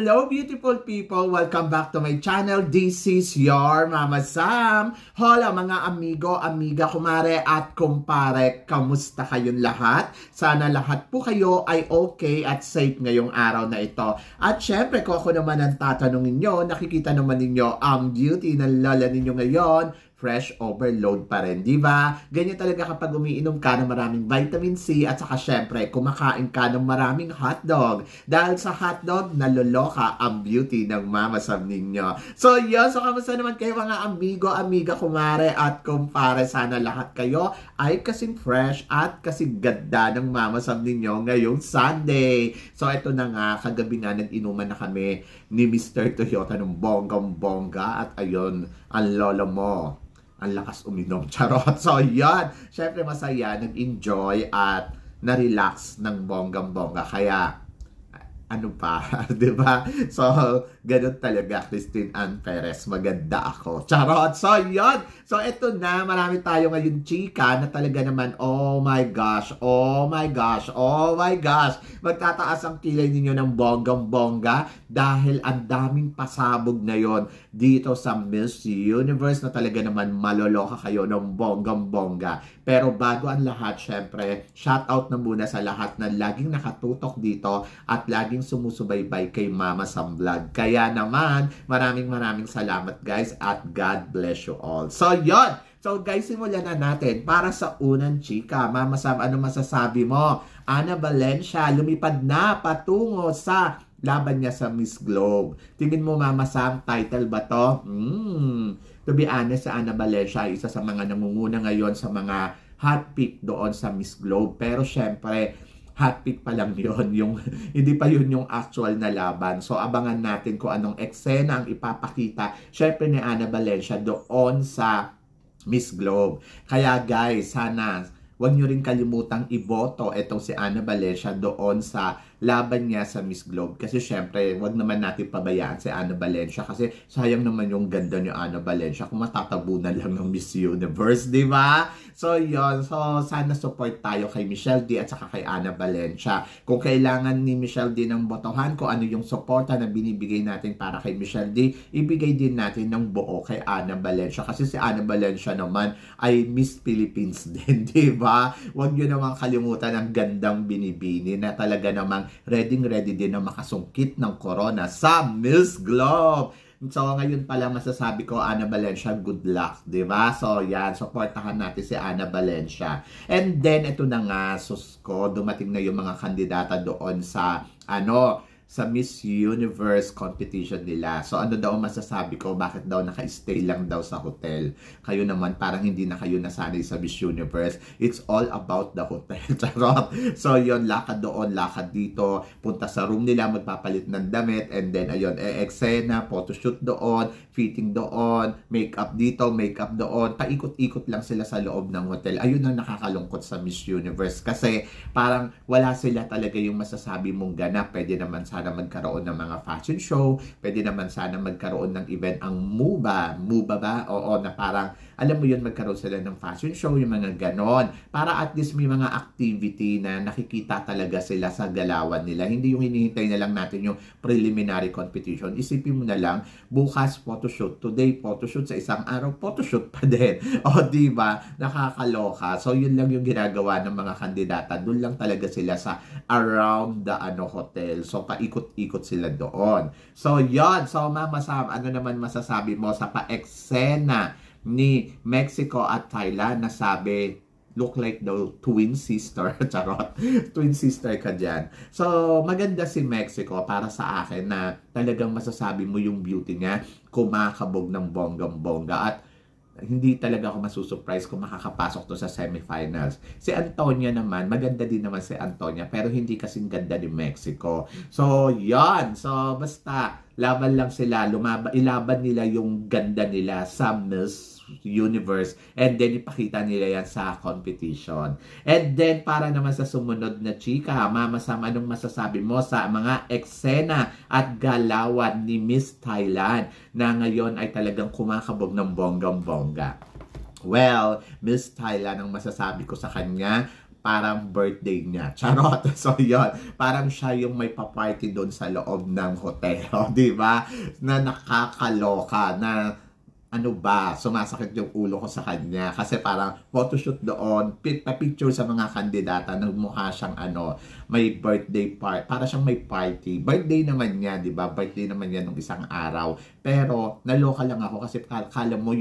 Hello beautiful people! Welcome back to my channel. This is your Mama Sam. Hola mga amigo, amiga, kumare at kumpare. Kamusta kayong lahat? Sana lahat po kayo ay okay at safe ngayong araw na ito. At syempre kung ako naman ang tatanungin nyo, nakikita naman ninyo ang beauty ng lola ninyo ngayon. Fresh overload pa rin, di ba? Ganyan talaga kapag umiinom ka ng maraming vitamin C at saka syempre kumakain ka ng maraming hotdog. Dahil sa hotdog, naloloka ang beauty ng Mama Sam ninyo. So yun, so kamusta naman kayo mga amigo, amiga, kumare at kumpare. Sana lahat kayo ay kasing fresh at kasing ganda ng Mama Sam ninyo ngayong Sunday. So ito na nga, kagabi nga nag-inuman na kami ni Mr. Toyota ng bonggang-bongga at ayun, ang lolo mo. Ang lakas uminom. Charot. So, yan. Siyempre, masaya. Nag-enjoy at na-relax ng bonggang-bongga. Kaya, ano pa? Diba? So, ganun talaga. Christine Ann Perez. Maganda ako. Charot. So, yan. So, eto na. Marami tayo ngayon, chika, na talaga naman, oh my gosh, oh my gosh, oh my gosh. Magtataas ang kilay ninyo ng bonggang-bongga dahil ang daming pasabog ngayon dito sa Miss Universe na talaga naman maloloka kayo ng bonggang-bongga. Pero bago ang lahat, syempre, shoutout na muna sa lahat na laging nakatutok dito at laging sumusubaybay kay Mama Sam Vlog. Kaya naman, maraming salamat guys at God bless you all. So, yon. So guys, simulan na natin. Para sa unang chika, Mama Sam, ano masasabi mo? Ana Valencia, lumipad na patungo sa laban niya sa Miss Globe. Tingin mo, Mama Sam, title ba to? To be honest, sa Ana Valencia, isa sa mga namumuna ngayon sa mga hot pick doon sa Miss Globe. Pero syempre, hot pick pa lang yun. Hindi pa yun yung actual na laban. So, abangan natin kung anong eksena ang ipapakita, syempre, ni Ana Valencia doon sa Miss Globe. Kaya guys, sana huwag nyo rin kalimutang iboto itong si Ana Valencia doon sa laban niya sa Miss Globe. Kasi syempre, wag naman natin pabayaan si Ana Valencia kasi sayang naman yung ganda ni Ana Valencia kung matatabunan lang ng Miss Universe, di ba? So, yun. So, sana support tayo kay Michelle D at saka kay Ana Valencia. Kung kailangan ni Michelle D ng botohan, kung ano yung suporta na binibigay natin para kay Michelle D, ibigay din natin ng buo kay Ana Valencia. Kasi si Ana Valencia naman ay Miss Philippines din, di ba? Huwag nyo naman kalimutan ang gandang binibini na talaga namang ready din na makasungkit ng corona sa Miss Globe. So, ngayon pala masasabi ko, Ana Valencia, good luck, di ba? So, yan, supportahan natin si Ana Valencia. And then, ito na nga, sus ko, dumating na yung mga kandidata doon sa, sa Miss Universe competition nila. So, ano daw masasabi ko? Bakit daw naka-stay lang daw sa hotel? Kayo naman, parang hindi na kayo nasanay sa Miss Universe. It's all about the hotel. Charot. So, yun, lakad doon, lakad dito. Punta sa room nila, magpapalit ng damit. And then, ayun, eksena, photoshoot doon, fitting doon, makeup dito, makeup doon. Paikot-ikot lang sila sa loob ng hotel. Ayun ang nakakalungkot sa Miss Universe. Kasi, parang wala sila talaga yung masasabi mong ganap. Pwede naman sana magkaroon ng mga fashion show, pwede naman sana magkaroon ng event ang MUBA. MUBA ba? Oo, na parang, alam mo yun, magkaroon sila ng fashion show, yung mga ganon. Para at least may mga activity na nakikita talaga sila sa galawan nila. Hindi yung hinihintay na lang natin yung preliminary competition. Isipin mo na lang, bukas photoshoot, today photoshoot, sa isang araw photoshoot pa din. O, diba? Nakakaloka. So, yun lang yung ginagawa ng mga kandidata. Doon lang talaga sila sa around the hotel. So, paikot-ikot sila doon. So, yon. So, Mama Sam, ano naman masasabi mo sa pa-eksena ni Mexico at Thailand na sabi, look like the twin sister. Charot. Twin sister ka dyan. So, maganda si Mexico para sa akin na talagang masasabi mo yung beauty niya, kumakabog ng bonggang-bongga at hindi talaga ako masusurprise kung makakapasok to sa semifinals. Si Antonia naman, maganda din naman si Antonia, pero hindi kasing ganda ni Mexico. So, yan. So, basta, laban lang sila. Ilaban nila yung ganda nila sa Miss Universe. And then, ipakita nila yan sa competition. And then, para naman sa sumunod na chika, Mama Sam, anong masasabi mo sa mga eksena at galawan ni Miss Thailand na ngayon ay talagang kumakabog ng bonggang-bongga? Well, Miss Thailand, ang masasabi ko sa kanya, parang birthday niya. Charot. So, yon, parang siya yung may pa-party doon sa loob ng hotel. Di ba? Na nakakaloka, na ano ba, sumasakit yung ulo ko sa kanya kasi parang photoshoot doon, pa-picture sa mga kandidata, nagmukha siyang may birthday party, para siyang may party. Birthday naman niya, di ba? Birthday naman niya nung isang araw. Pero naloka lang ako kasi kala mo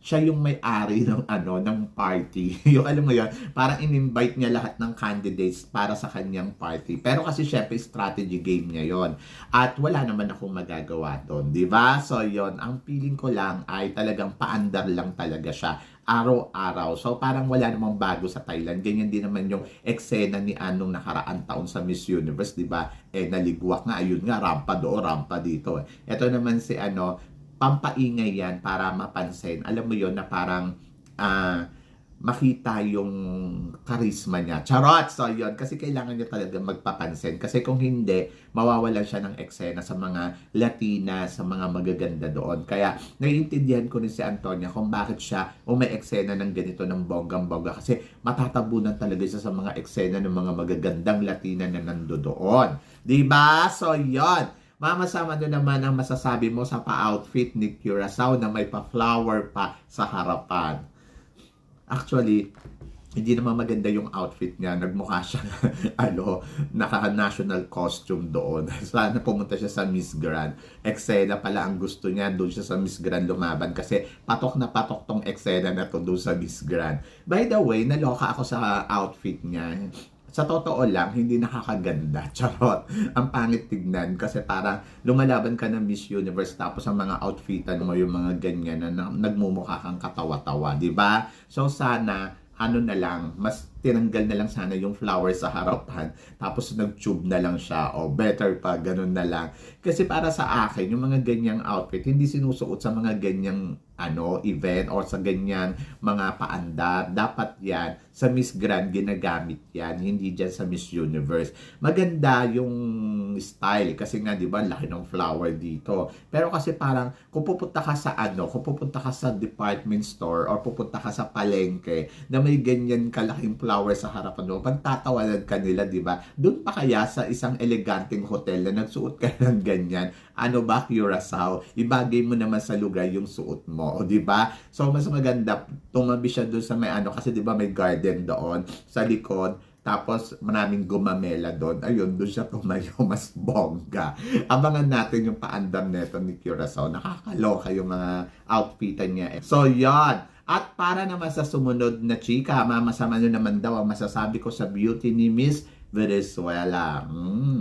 siya yung may-ari ng ng party. Yung alam mo yun, parang in-invite niya lahat ng candidates para sa kanyang party. Pero kasi syempre strategy game niya yon. At wala naman akong magagawa doon, di ba? So yon, ang feeling ko lang ay talagang paandar lang talaga siya araw-araw. So parang wala namang bago sa Thailand. Ganyan din naman yung eksena ni Anong nakaraan taon sa Miss Universe, di ba? Naligwak nga, ayun nga, rampa doon, rampa dito. Ito naman si pampaingay yan para mapansin. Alam mo yon na parang makita yung charisma niya. Charot! So yun, kasi kailangan niya talaga magpapansin. Kasi kung hindi, mawawalan siya ng eksena sa mga Latina, sa mga magaganda doon. Kaya naiintindihan ko rin si Antonia kung bakit siya may eksena ng ganito ng bonggang-bongga. Kasi matatabunan talaga siya sa mga eksena ng mga magagandang Latina na nandoon. Diba? So yun. Mama Sam, ano naman ang masasabi mo sa pa-outfit ni Curaçao na may pa-flower pa sa harapan? Actually, hindi naman maganda yung outfit niya. Nagmukha siya naka-national costume doon. Sana pumunta siya sa Miss Grand. Eksena pala ang gusto niya. Doon siya sa Miss Grand lumaban kasi patok na patok tong eksena na to doon sa Miss Grand. By the way, naloka ako sa outfit niya. Sa totoo lang, hindi nakakaganda. Charot. Ang pangit tignan kasi parang lumalaban ka ng Miss Universe tapos ang mga outfitan mo yung mga ganyan na nagmumukha kang katawa-tawa, di ba? So sana na lang, mas tinanggal na lang sana yung flowers sa harapan, tapos nag-tube na lang siya, o better pa, ganun na lang. Kasi para sa akin, yung mga ganyang outfit, hindi sinusuot sa mga ganyang event or sa ganyang mga paanda. Dapat yan, sa Miss Grand, ginagamit yan, hindi dyan sa Miss Universe. Maganda yung style, kasi nga, di ba, laki ng flower dito. Pero kasi parang, kung pupunta ka sa kung pupunta ka sa department store or pupunta ka sa palengke, na may ganyan kalaking flower sa harapan mo, pagtatawanan ka nila, di ba? Doon pa kaya sa isang eleganteng hotel na nagsuot ka ng ganyan, Curaçao, ibagay mo naman sa lugar yung suot mo, o di ba? So mas maganda tumabi siya doon sa may kasi di ba may garden doon sa likod, tapos maraming gumamela doon. Ayun, doon siya tumayo, mas bongga. Abangan natin yung paandam neto ni Curaçao. Nakakaloka yung mga outfitan niya. So yan. At para naman sa sumunod na chika, mamasama nyo naman daw ang masasabi ko sa beauty ni Miss Venezuela.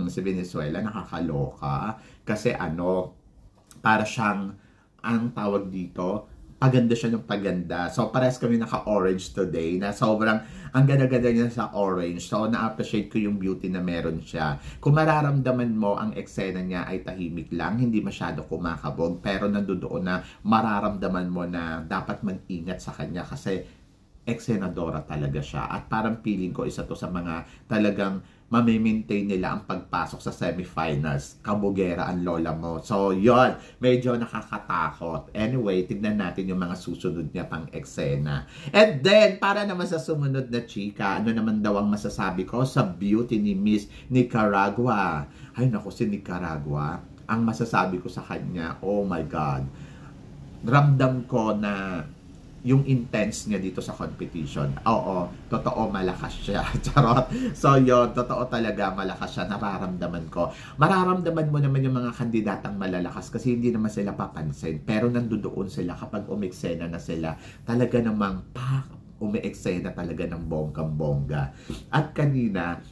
Si Venezuela nakakaloka. Kasi para siyang, ang tawag dito, paganda siya ng paganda. So, parehas kami naka-orange today na sobrang, ang ganda-ganda niya sa orange. So, na-appreciate ko yung beauty na meron siya. Kung mararamdaman mo, ang eksena niya ay tahimik lang, hindi masyado kumakabog, pero nandoon na mararamdaman mo na dapat mag-ingat sa kanya kasi eksenadora talaga siya. At parang feeling ko isa to sa mga talagang mamimaintain nila ang pagpasok sa semifinals. Kabugera ang lola mo. So, yon, medyo nakakatakot. Anyway, tignan natin yung mga susunod niya pang eksena. And then, para naman sa sumunod na chika, ano naman daw ang masasabi ko sa beauty ni Miss Nicaragua? Ay, naku, si Nicaragua. Ang masasabi ko sa kanya, oh my God. Ramdam ko na yung intense niya dito sa competition. Oo, totoo, malakas siya. Charot. So yun, totoo talaga, malakas siya. Nararamdaman ko. Mararamdaman mo naman yung mga kandidatang malalakas kasi hindi naman sila papansin. Pero nandoon sila kapag umeksena na sila. Talaga namang umeksena talaga ng bonggang-bongga. At kanina,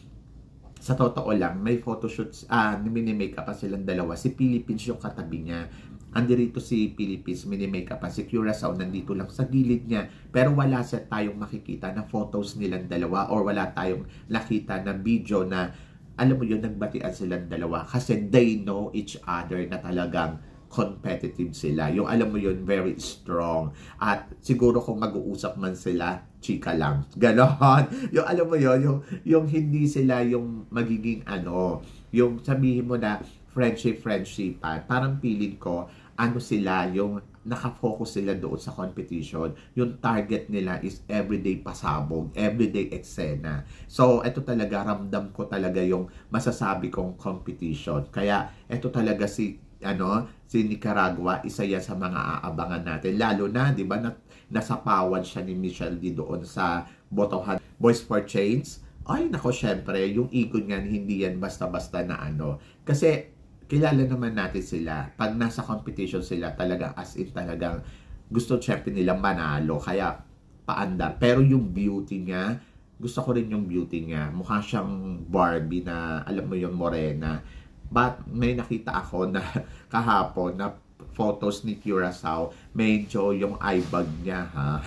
sa totoo lang, may photoshoots, mini-makeup pa silang dalawa. Si Philippines yung katabi niya. Andirito si Philippines, mini-makeup pa. Si Curaçao, nandito lang sa gilid niya. Pero wala tayong makikita na photos nilang dalawa or wala tayong nakita na video na, alam mo yun, nagbatian silang dalawa. Kasi they know each other na talagang competitive sila. Yung alam mo yun, very strong. At siguro kung mag-uusap man sila, chika lang. Ganon. Yung alam mo yun, yung hindi sila yung magiging yung sabihin mo na friendship, parang feeling ko, sila yung nakafocus sila doon sa competition. Yung target nila is everyday pasabog, everyday eksena. So, ito talaga, ramdam ko talaga yung masasabi kong competition. Kaya, ito talaga si Nicaragua, isa yan sa mga aabangan natin. Lalo na, di ba, nasapawan siya ni Michelle D doon sa botohan Boys for Change. Ay, nako, syempre, yung ego niyan, hindi yan basta-basta na Kasi, kilala naman natin sila. Pag nasa competition sila, talagang as in talagang gusto syempre nilang manalo. Kaya paandar. Pero yung beauty niya, gusto ko rin yung beauty niya. Mukha siyang Barbie na, alam mo yung morena. But may nakita ako na kahapon na photos ni Curacao, medyo yung eye bag niya, ha.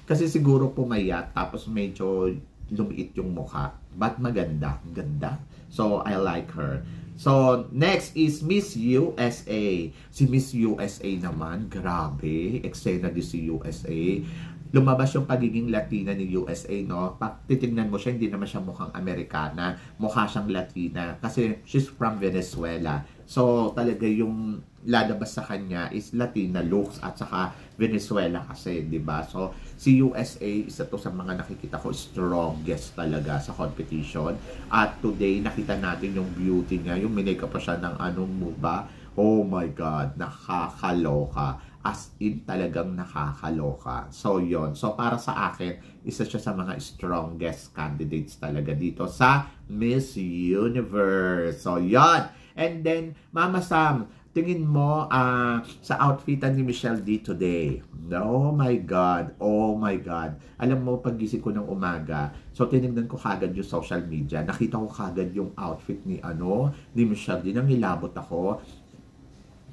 Kasi siguro pumayat, tapos medyo lumiit yung mukha. But maganda. Ganda. So, I like her. So, next is Miss USA. Si Miss USA naman, grabe. Eksena din si USA. Lumabas yung pagiging Latina ni USA, no? Pag titignan mo siya, hindi naman siya mukhang Amerikana. Mukha siyang Latina. Kasi she's from Venezuela. So, talaga yung lalabas sa kanya is Latina looks at saka Venezuela kasi, di ba? So, si USA, isa to sa mga nakikita ko strongest talaga sa competition. At today, nakita natin yung beauty niya. Yung minake pa siya ng mo ba? Oh my God, nakakaloka. As in, talagang nakakaloka. So, yon. So, para sa akin, isa siya sa mga strongest candidates talaga dito sa Miss Universe. So, yon. And then, Mama Sam, tingin mo sa outfitan ni Michelle D today. Oh my God. Oh my God. Alam mo, pagising ko ng umaga, so tinignan ko kagad yung social media. Nakita ko kagad yung outfit ni Michelle D. Nangilabot ako.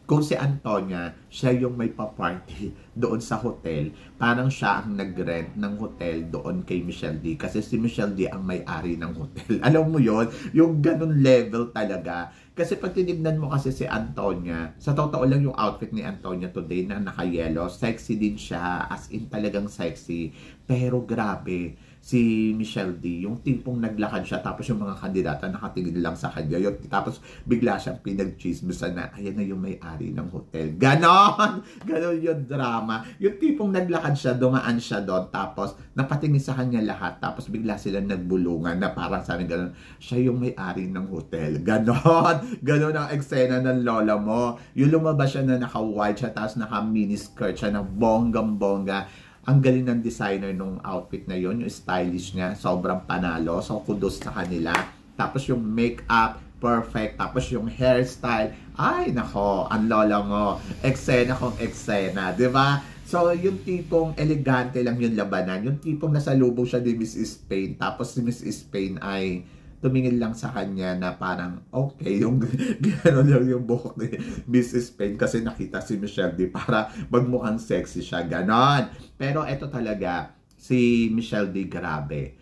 Kung si Antonia, siya yung may pa-party doon sa hotel, parang siya ang nag-rent ng hotel doon kay Michelle D. Kasi si Michelle D ang may-ari ng hotel. Alam mo yon, yung ganun level talaga. Kasi pag tinignan mo kasi si Antonia, sa totoo lang yung outfit ni Antonia today na naka-yellow, sexy din siya, as in talagang sexy. Pero grabe, si Michelle D, yung tipong naglakad siya, tapos yung mga kandidata nakatingin lang sa kanya, yun, tapos bigla siyang pinag-chismisan na, ayan na yung may-ari ng hotel. Ganon! Ganon yung drama. Yung tipong naglakad siya, dumaan siya doon, tapos napatingin sa kanya lahat, tapos bigla sila nagbulungan na parang sabi ganon, siya yung may-ari ng hotel. Ganon! Ganon ang eksena ng lola mo. Yung lumabas siya na naka-white siya, tapos naka-mini skirt siya na bonggang-bongga. Ang galing ng designer nung outfit na yon, yung stylish niya, sobrang panalo. So, kudos sa kanila. Tapos yung makeup, perfect. Tapos yung hairstyle, ay nako, ang lola mo. Eksena kong eksena, di ba? So, yung tipong elegante lang yung labanan. Yung tipong nasalubong siya ni Miss Spain. Tapos si Miss Spain ay tumingin lang sa kanya na parang okay, yung gano'n lang yung buhok ni Mrs. Spain kasi nakita si Michelle D para magmukhang sexy siya, gano'n. Pero eto talaga, si Michelle D, grabe.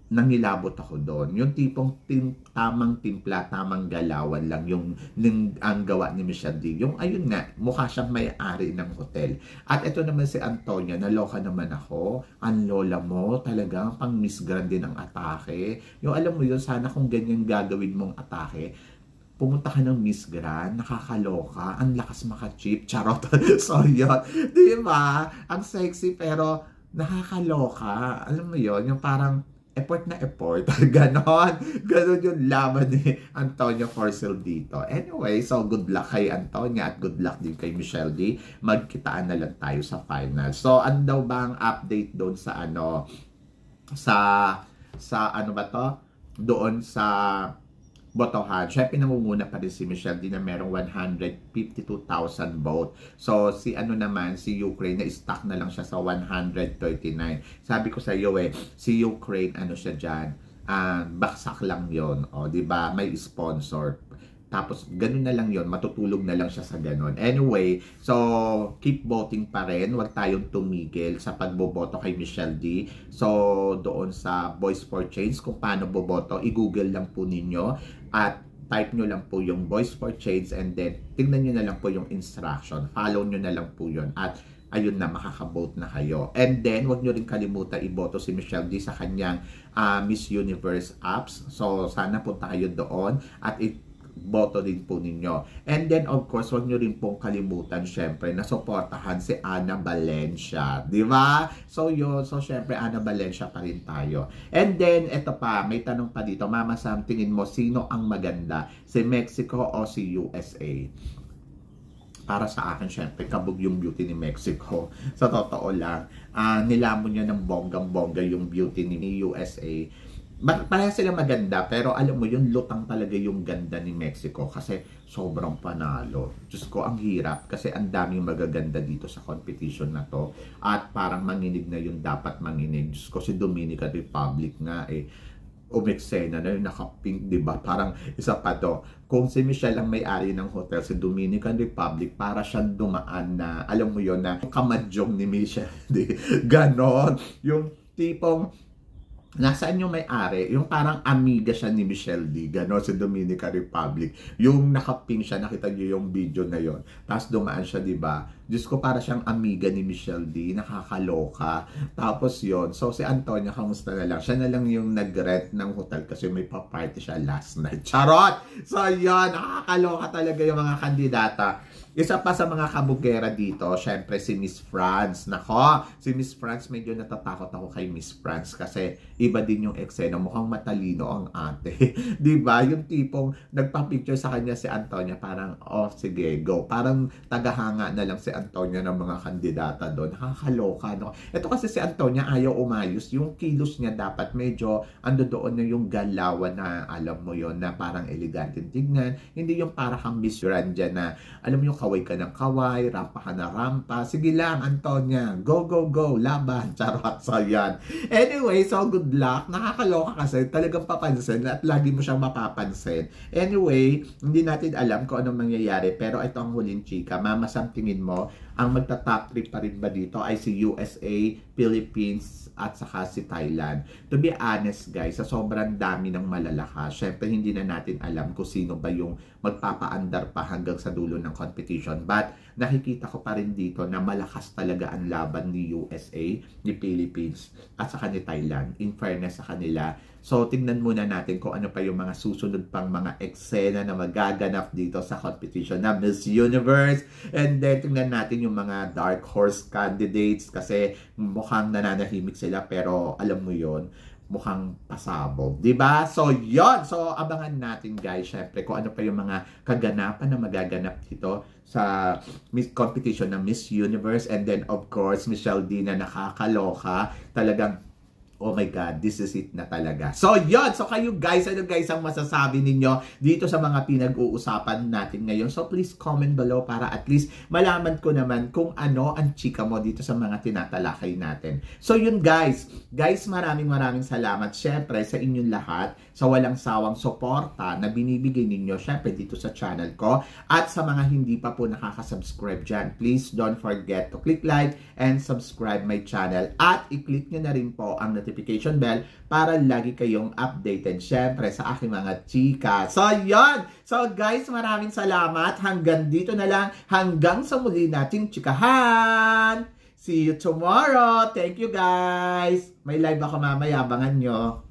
Nangilabot ako doon. Yung tipong tamang timpla, tamang galawan lang yung ang gawa ni Michelle D. Yung ayun nga, mukha siyang may-ari ng hotel. At ito naman si Antonia, naloka naman ako. Ang lola mo, talagang pang Miss Grand din ang atake. Yung alam mo yun, sana kung ganyan gagawin mong atake, pumunta ka ng Miss Grand, nakakaloka, ang lakas maka-cheap, charot. So yun, di ba? Ang sexy pero nakakaloka. Alam mo yun, yung parang effort na effort. Ganon. Ganon yung laban ni Antonia Forcel dito. Anyway, so good luck kay Antonia at good luck din kay Michelle D. Magkitaan na lang tayo sa final. So, ano daw ba ang update doon sa sa ano ba to? Doon sa botohan. Siyempre, namumuna pa rin si Michelle D na merong 152,000 vote. So, si si Ukraine, na stuck na lang siya sa 139. Sabi ko sa iyo si Ukraine, siya dyan, baksak lang yon, o, diba? May sponsor. Tapos, ganun na lang yon, matutulog na lang siya sa ganun. Anyway, so, keep voting pa rin. Huwag tayong tumigil sa pagboboto kay Michelle D. So, doon sa Voice for Change, kung paano boboto, i-google lang po ninyo at type nyo lang po yung Voice for Change and then, tignan nyo na lang po yung instruction. Follow nyo na lang po yun. At, ayun na, makaka-vote na kayo. And then, huwag nyo rin kalimutan iboto si Michelle D sa kanyang Miss Universe apps. So, sana punta kayo doon at boto din po ninyo. And then, of course, huwag nyo rin pong kalimutan, syempre, na suportahan si Ana Valencia. Di ba? So, yun. So, syempre, Ana Valencia pa rin tayo. And then, eto pa, may tanong pa dito. Mama Sam, tingin mo, sino ang maganda? Si Mexico o si USA? Para sa akin, syempre, kabog yung beauty ni Mexico. Sa totoo lang, nilamon niya ng bonggang-bongga yung beauty ni USA. Pareha sila maganda, pero alam mo yun, lutang talaga yung ganda ni Mexico kasi sobrang panalo. Diyos ko, ang hirap kasi ang daming magaganda dito sa competition na to at parang manginig na yung dapat manginig. Diyos ko, si Dominican Republic nga umeksena na yung naka-pink, diba? Parang isa pa to. Kung si Michelle ang may-ari ng hotel sa Dominican Republic, para siyang dumaan na, alam mo yon na kamadyong ni Michelle. Ganon. Yung tipong, nasaan yung may-ari? Yung parang amiga siya ni Michelle D. Ganon sa Dominican Republic. Yung naka-pink siya, nakita niyo yung video na yon. Tapos dumaan siya, diba? Diyos ko, para siyang amiga ni Michelle D. Nakakaloka. Tapos yon. So, si Antonia, kamusta na lang? Siya na lang yung nag-rent ng hotel kasi may pa-party siya last night. Charot! So, yon. Nakakaloka talaga yung mga kandidata. Isa pa sa mga kabugera dito, syempre si Miss France. Nako, si Miss France, medyo natatakot ako kay Miss France kasi iba din yung eksena. Mukhang matalino ang ate. Diba? Yung tipong nagpa-picture sa kanya si Antonia, parang, oh, sige, go. Parang tagahanga na lang si Antonia ng mga kandidata doon. Nakakaloka, no? Ito kasi si Antonia ayaw umayos. Yung kilos niya dapat medyo ando doon na yung galawan na alam mo yon na parang elegante tignan. Hindi yung parang kang Miss Randia na alam mo yung kaway ka ng kaway, rampa ka na rampa. Sige lang, Antonia. Go, go, go. Laban. Charot. So, yan. Anyway, so good luck. Nakakaloka kasi talagang papansin at lagi mo siyang mapapansin. Anyway, hindi natin alam kung anong mangyayari pero ito ang huling chika. Mama Sam, tingin mo, ang magta-top 3 pa rin ba dito ay si USA, Philippines, at saka si Thailand. To be honest guys, sa sobrang dami ng malalakas, syempre hindi na natin alam kung sino ba yung magpapaandar pa hanggang sa dulo ng competition. But nakikita ko pa rin dito na malakas talaga ang laban ni USA, ni Philippines, at saka ni Thailand. In fairness sa kanila. So tingnan muna natin kung ano pa yung mga susunod pang mga eksena na magaganap dito sa competition na Miss Universe. And then tingnan natin yung mga dark horse candidates kasi mukhang nananahimik sila pero alam mo yon, mukhang pasabog, diba? So yon, so abangan natin guys syempre kung ano pa yung mga kaganapan na magaganap dito sa Miss competition ng Miss Universe. And then of course Michelle D na nakakaloka talagang. Oh my God, this is it na talaga. So, yun. So, kayo guys, ano guys ang masasabi ninyo dito sa mga pinag-uusapan natin ngayon? So, please comment below para at least malaman ko naman kung ano ang chika mo dito sa mga tinatalakay natin. So, yun guys. Guys, maraming salamat syempre sa inyong lahat sa walang sawang suporta na binibigay ninyo syempre dito sa channel ko. At sa mga hindi pa po nakaka-subscribe dyan, please don't forget to click like and subscribe my channel. At i-click nyo na rin po ang notification bell para lagi kayong updated syempre sa aking mga chika. So, yon. So, guys, maraming salamat. Hanggang dito na lang. Hanggang sa muli nating chikahan. See you tomorrow. Thank you, guys. May live ako mamaya. Abangan nyo.